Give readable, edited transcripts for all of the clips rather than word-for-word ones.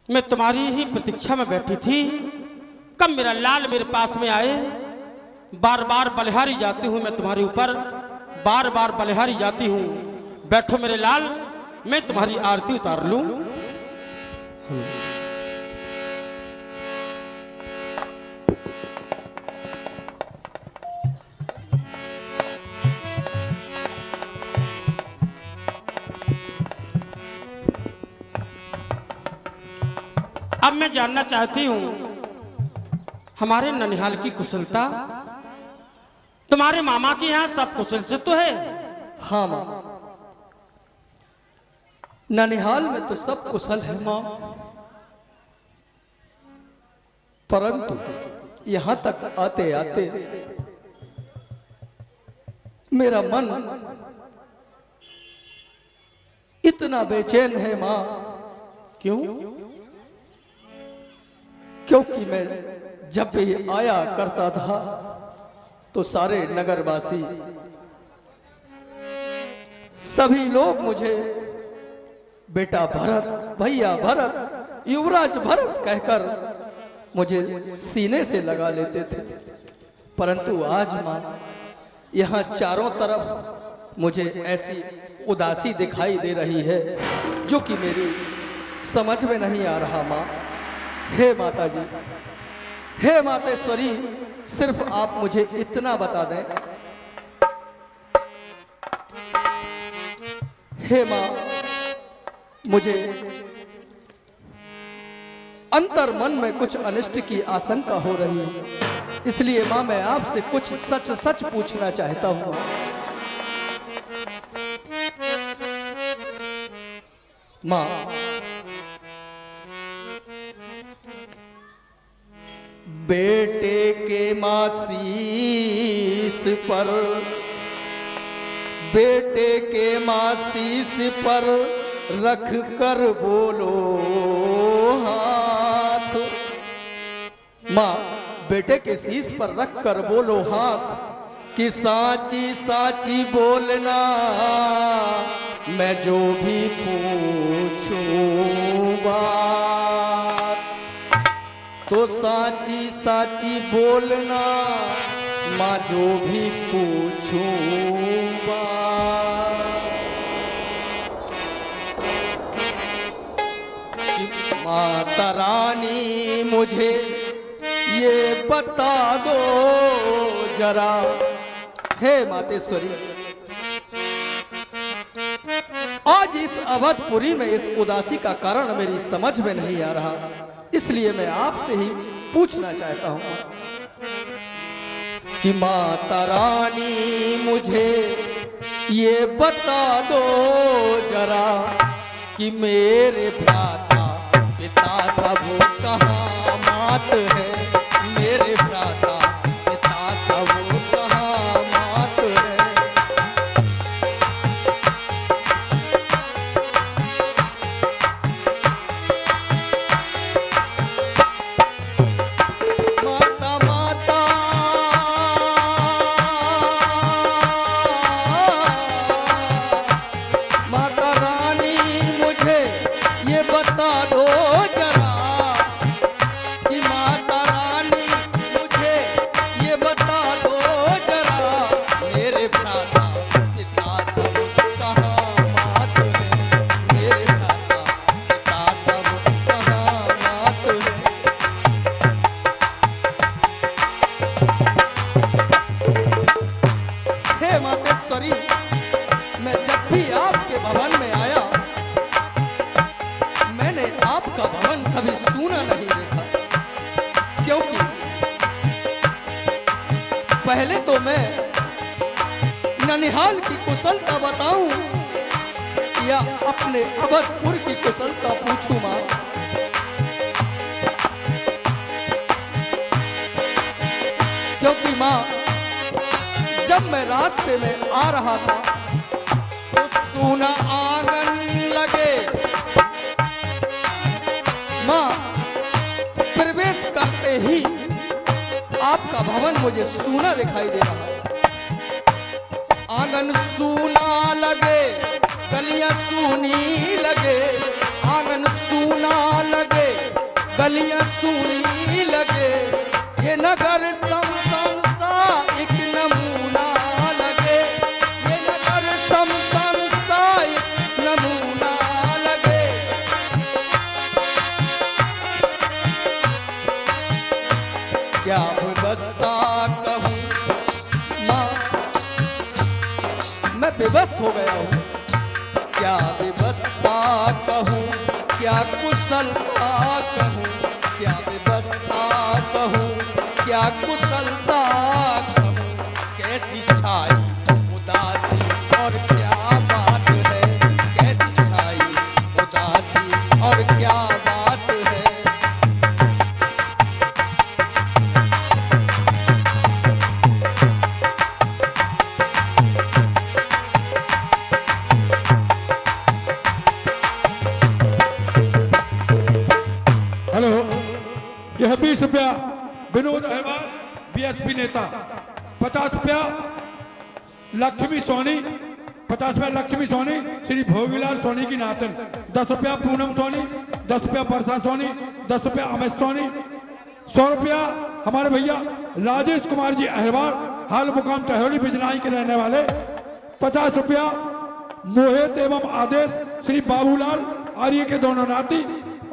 मैं तुम्हारी ही प्रतीक्षा में बैठी थी, कब मेरा लाल मेरे पास में आए। बार बार बलिहारी जाती हूँ मैं तुम्हारे ऊपर, बार बार बलिहारी जाती हूँ। बैठो मेरे लाल, मैं तुम्हारी आरती उतार लूं। अब मैं जानना चाहती हूं हमारे ननिहाल की कुशलता। तुम्हारे मामा के यहाँ सब कुशल से तो है? हाँ माँ, ननिहाल में तो सब कुशल है माँ, परंतु यहां तक आते आते मेरा मन इतना बेचैन है माँ। क्यों? क्योंकि मैं जब भी आया करता था तो सारे नगरवासी सभी लोग मुझे बेटा भरत, भैया भरत, युवराज भरत कहकर मुझे सीने से लगा लेते थे। परंतु आज मां, यहाँ चारों तरफ मुझे ऐसी उदासी दिखाई दे रही है जो कि मेरी समझ में नहीं आ रहा मां। हे माता जी, हे मातेश्वरी, सिर्फ आप मुझे इतना बता दें। हे मां, मुझे अंतर मन में कुछ अनिष्ट की आशंका हो रही है, इसलिए मां मैं आपसे कुछ सच सच पूछना चाहता हूं। मां, बेटे के मासीस पर, बेटे के मासीस पर रख कर बोलो हाथ। माँ, बेटे के शीश पर रख कर बोलो हाथ कि साची साची बोलना, मैं जो भी पूछूं बात तो साची साची बोलना, माँ जो भी पूछूं बात। माता रानी मुझे ये बता दो जरा। हे मातेश्वरी, आज इस अवधपुरी में इस उदासी का कारण मेरी समझ में नहीं आ रहा, इसलिए मैं आपसे ही पूछना चाहता हूं कि माता रानी मुझे ये बता दो जरा कि मेरे भ्राता पिता सब कहाँ मात है। मेरे भ्राता पिता सब कहाँ मात है। माता माता माता रानी मुझे ये बता दो जरा कि माता रानी मुझे ये बता दो जरा, मेरे भ्राता पिता सब कहाँ मात है। मेरे भ्राता पिता सब कहाँ मात है। हे मातेश्वरी, मैं जब भी आपके भवन में आया, मैंने आपका भवन कभी सुना नहीं देखा, क्योंकि पहले तो मैं ननिहाल की कुशलता बताऊं या अपने अवधपुर की कुशलता पूछूं मां। क्योंकि मां, जब मैं रास्ते में आ रहा था तो सूना आंगन लगे। मां, प्रवेश करते ही आपका भवन मुझे सूना दिखाई दे रहा। आंगन सूना लगे, गलियां सूनी लगे, आंगन सूना लगे, गलियां सूनी लगे, ये नगर शमशान सा एक नमूना लगे, ये नगर शमशान सा एक नमूना लगे। क्या व्यवस्था कहूँ माँ, मैं बेबस हो गया हूँ। क्या व्यवस्था कहूँ, क्या कुशलता कहूँ, क्या व्यवस्था कहूँ, क्या कुशलता कहूँ। कैसी छाई उदासी और क्या बात है, कैसी छाई उदासी और क्या बात है। हेलो, यह 20 रुपया विनोद अहवाल बीएसपी नेता, 50 रुपया लक्ष्मी सोनी, 50 रुपया लक्ष्मी सोनी श्री भोगीलाल सोनी की नातन, 10 रुपया पूनम सोनी, 10 रुपया वर्षा सोनी, 10 रुपया अमित सोनी, 100 रुपया हमारे भैया राजेश कुमार जी अहवाल हाल मुकाम टहौली बिजनाई के रहने वाले, 50 रुपया मोहित एवं आदेश श्री बाबूलाल आर्य के दोनों नाती,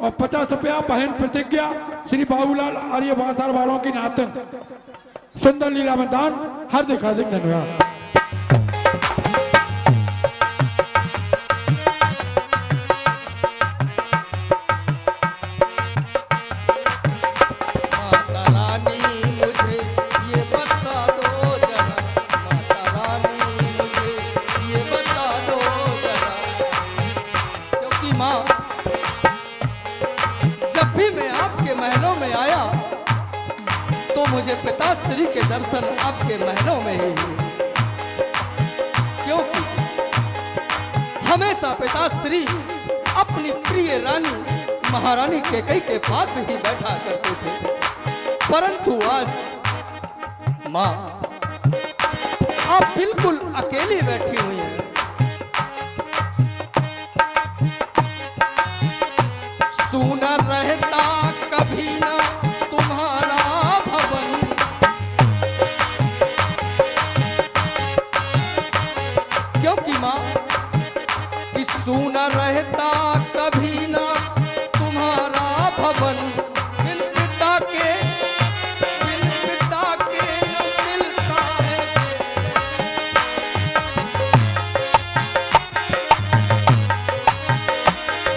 और 50 रुपया बहन प्रतिज्ञा श्री बाबूलाल आर्य बासार वालों की नातन। सुंदर लीला में दान, हार्दिक हार्दिक धन्यवाद। माता रानी मुझे ये बता दो जरा, माता रानी मुझे ये बता दो जरा। क्योंकि माँ, जब भी मैं आपके महलों में आया तो मुझे पिताश्री के दर्शन आपके महलों में ही हुए। क्योंकि हमेशा पिताश्री अपनी प्रिय रानी महारानी कैकेयी के पास ही बैठा करते थे, परंतु आज माँ आप बिल्कुल अकेली बैठी हुई हैं। सूना रहता कभी ना तुम्हारा भवन, क्योंकि माँ कि सूना रहता कभी ना तुम्हारा भवन। बिन पिता के न मिलता है,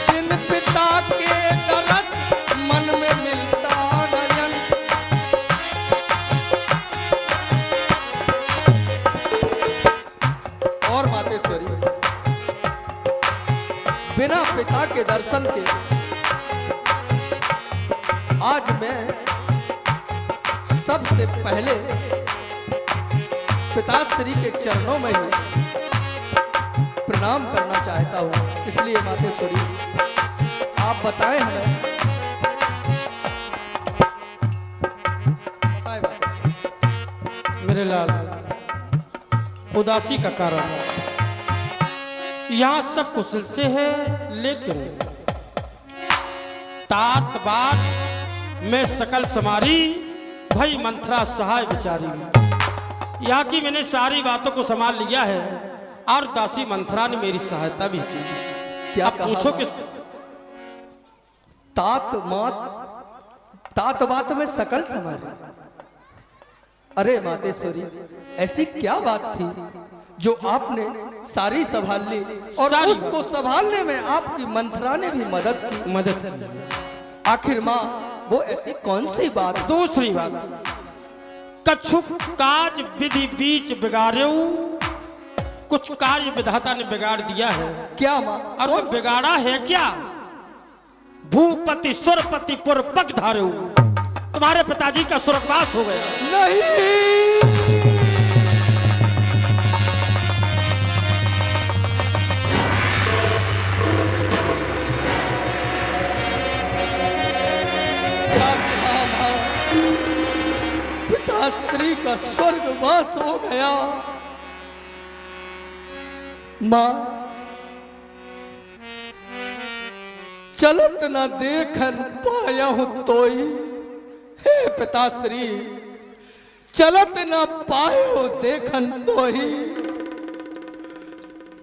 बिन पिता के तरस मन में मिलता नयन। और मातेश्वरी, बिना पिता के दर्शन के आज मैं सबसे पहले पिताश्री के चरणों में ही प्रणाम करना चाहता हूँ। इसलिए मातेश्वरी आप बताएं हमें, बताएं मातेश्वरी। मेरे लाल, उदासी का कारण यहाँ सब कुशल से है, लेकिन तात बात में सकल समारी भई मंथरा सहाय बिचारी। यहाँ की मैंने सारी बातों को संभाल लिया है और दासी मंथरा ने मेरी सहायता भी की। क्या अब कहा पूछो माँ? कि तात बात में सकल समारी। अरे मातेश्वरी, ऐसी क्या बात थी जो आपने सारी संभाल ली, और सारी उसको संभालने में आपकी मंथरा ने भी मदद की। आखिर माँ, वो ऐसी कौन सी बात? दूसरी बात, कछु काज विधि बीच बिगाड़ो, कुछ कार्य विधाता ने बिगाड़ दिया है। क्या माँ? और वो बिगाड़ा है क्या? भूपति सुरपति पुर पग धारो, तुम्हारे पिताजी का स्वर्गवास हो गया। नहीं, पिताश्री का स्वर्गवास हो गया। माँ, चलत न देखन पाया हूं तोई, हे पिताश्री चलत न पायो देखन तोही,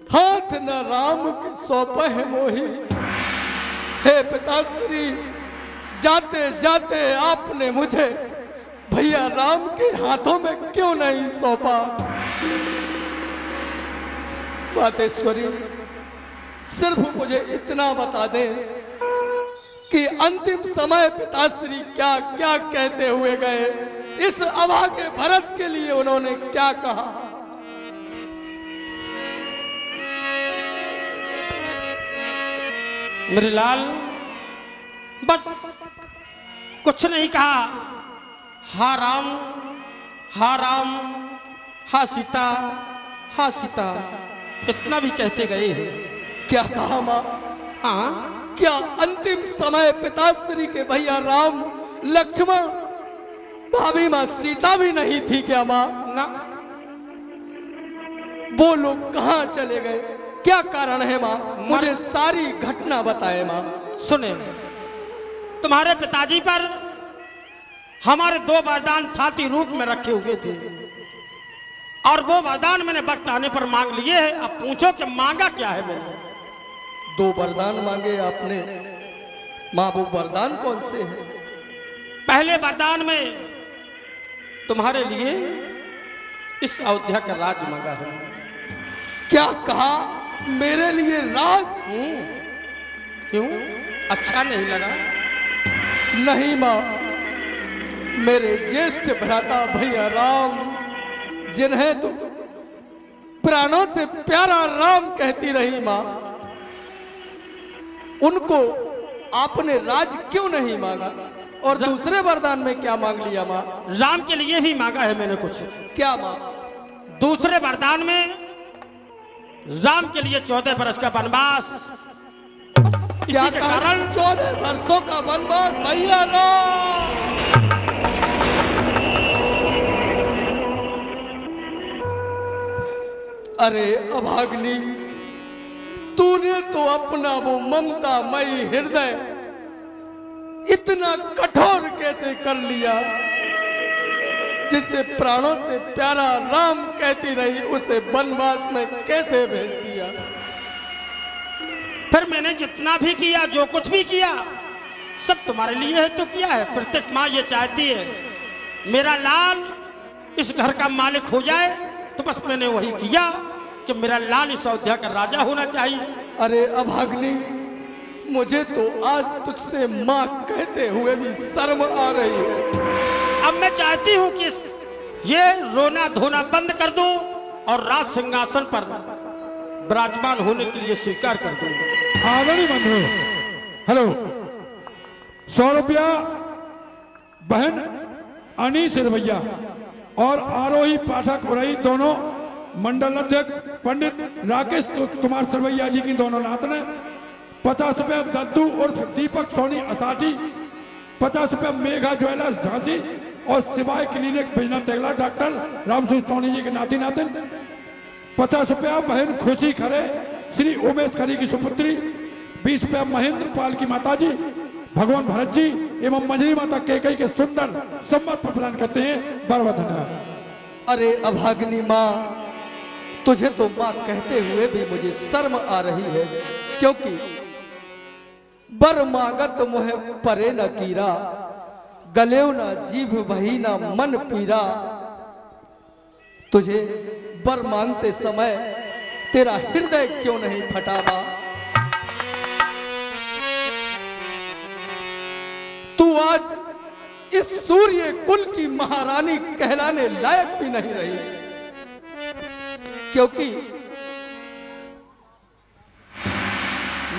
हाथ न राम के सौंपा है मोही। हे पिताश्री जाते जाते आपने मुझे भैया राम के हाथों में क्यों नहीं सौंपा। मातेश्वरी सिर्फ मुझे इतना बता दें कि अंतिम समय पिताश्री क्या क्या कहते हुए गए, इस अभागे भरत के लिए उन्होंने क्या कहा। मेरे लाल बस कुछ नहीं कहा, हा राम हा राम हा सीता हा सीता इतना भी कहते गए हैं। क्या कहा माँ? हाँ, क्या अंतिम समय पिताश्री के भैया राम लक्ष्मण भाभी माँ सीता भी नहीं थी क्या माँ? ना, वो लोग कहाँ चले गए, क्या कारण है माँ? मुझे सारी घटना बताए माँ। सुने, तुम्हारे पिताजी पर हमारे 2 वरदान थाती रूप में रखे हुए थे और वो वरदान मैंने वक्त आने पर मांग लिए हैं। अब पूछो कि मांगा क्या है मैंने? 2 वरदान मांगे आपने माँ, वो वरदान कौन से हैं? पहले वरदान में तुम्हारे लिए इस अयोध्या का राज मांगा है। क्या कहा? मेरे लिए राज? क्यों, अच्छा नहीं लगा? नहीं माँ, मेरे ज्येष्ठ भ्राता भैया राम, जिन्हें तुम प्राणों से प्यारा राम कहती रही माँ, उनको आपने राज क्यों नहीं मांगा? और दूसरे वरदान में क्या मांग लिया माँ? राम के लिए भी मांगा है मैंने कुछ। क्या माँ? दूसरे वरदान में राम के लिए 14 वर्ष का वनवास। क्या इसी के कारण 14 वर्षों का वनवास भैया राम। अरे अभाग्नि, तूने तो अपना वो ममतामयी हृदय इतना कठोर कैसे कर लिया, जिसे प्राणों से प्यारा राम कहती रही उसे वनवास में कैसे भेज दिया? फिर मैंने जितना भी किया, जो कुछ भी किया, सब तुम्हारे लिए है तो किया है। प्रत्येक माँ ये चाहती है मेरा लाल इस घर का मालिक हो जाए, तो बस मैंने वही किया कि मेरा लाल इस अयोध्या का राजा होना चाहिए। अरे अभाग्नि, मुझे तो आज तुझसे माँ कहते हुए भी शर्म आ रही है। अब मैं चाहती हूँ कि ये रोना धोना बंद कर दूं और राज सिंहासन पर विराजमान होने के लिए स्वीकार कर दूं। आदरणीय बंधु, हेलो, 100 रुपया बहन अनी सिरवैया और आरोही पाठक उरई दोनों मंडल अध्यक्ष पंडित राकेश कुमार सिरवैया जी की दोनों नात ने 50 रुपया दद्दू उर्फ दीपक सोनी असाठी, 50 रुपया मेघा ज्वेलर्स झांसी और सिवाय क्लिनिक बिजना तेगला डॉक्टर रामसू सोनी जी के नाती नातिन, 50 रुपया बहन खुशी खरे श्री उमेश खरी की सुपुत्री, 20 रुपया महेंद्र पाल की माताजी भगवान भरत जी एवं मंजरी माता केकई के सुंदर सम्मत पर प्रदान करते हैं। बरबत धन्यवाद। अरे अभाग्नि माँ, तुझे तो माँ कहते हुए भी मुझे शर्म आ रही है, क्योंकि बर मागत मोहे परे न कीरा, गलेव न जीभ वही न मन पीरा। तुझे बर मांगते समय तेरा हृदय क्यों नहीं फटा माँ? तू आज इस सूर्य कुल की महारानी कहलाने लायक भी नहीं रही, क्योंकि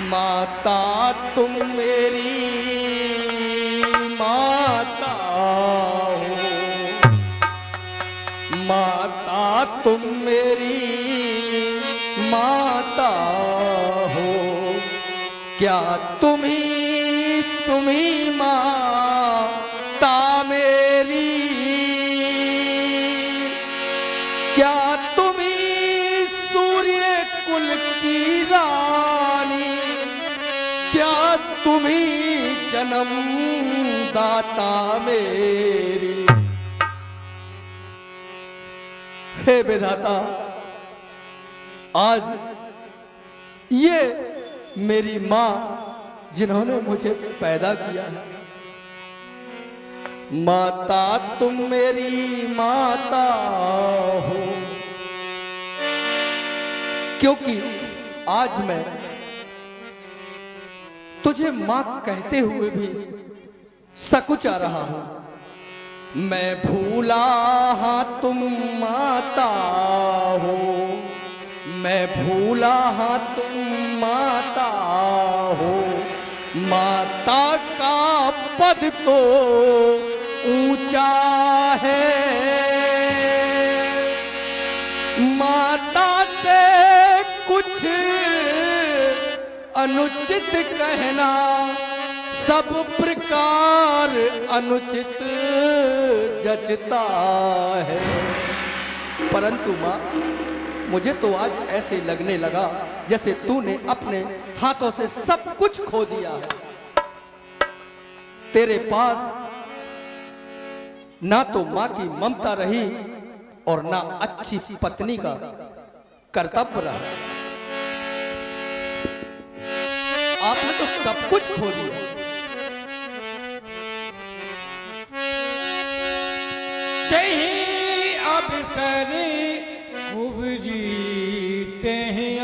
माता तुम मेरी माता हो, माता तुम मेरी माता हो, क्या तुम्ही माता मेरी, क्या तुम्ही सूर्य कुल की रानी, क्या जन्म दाता मेरी। हे विधाता, आज ये मेरी माँ जिन्होंने मुझे पैदा किया है, माता तुम मेरी माता हो, क्योंकि आज मैं तुझे मां कहते हुए भी सकुचा रहा हूं। मैं भूला हाँ तुम माता हो, मैं भूला हाँ तुम माता हो। माता का पद तो ऊंचा है, माता से कुछ अनुचित कहना सब प्रकार अनुचित जचता है। परंतु माँ, मुझे तो आज ऐसे लगने लगा जैसे तूने अपने हाथों से सब कुछ खो दिया है। तेरे पास ना तो मां की ममता रही और ना अच्छी पत्नी का कर्तव्य रहा। आपने तो सब कुछ खो दिया। तही अवसर उबरी तही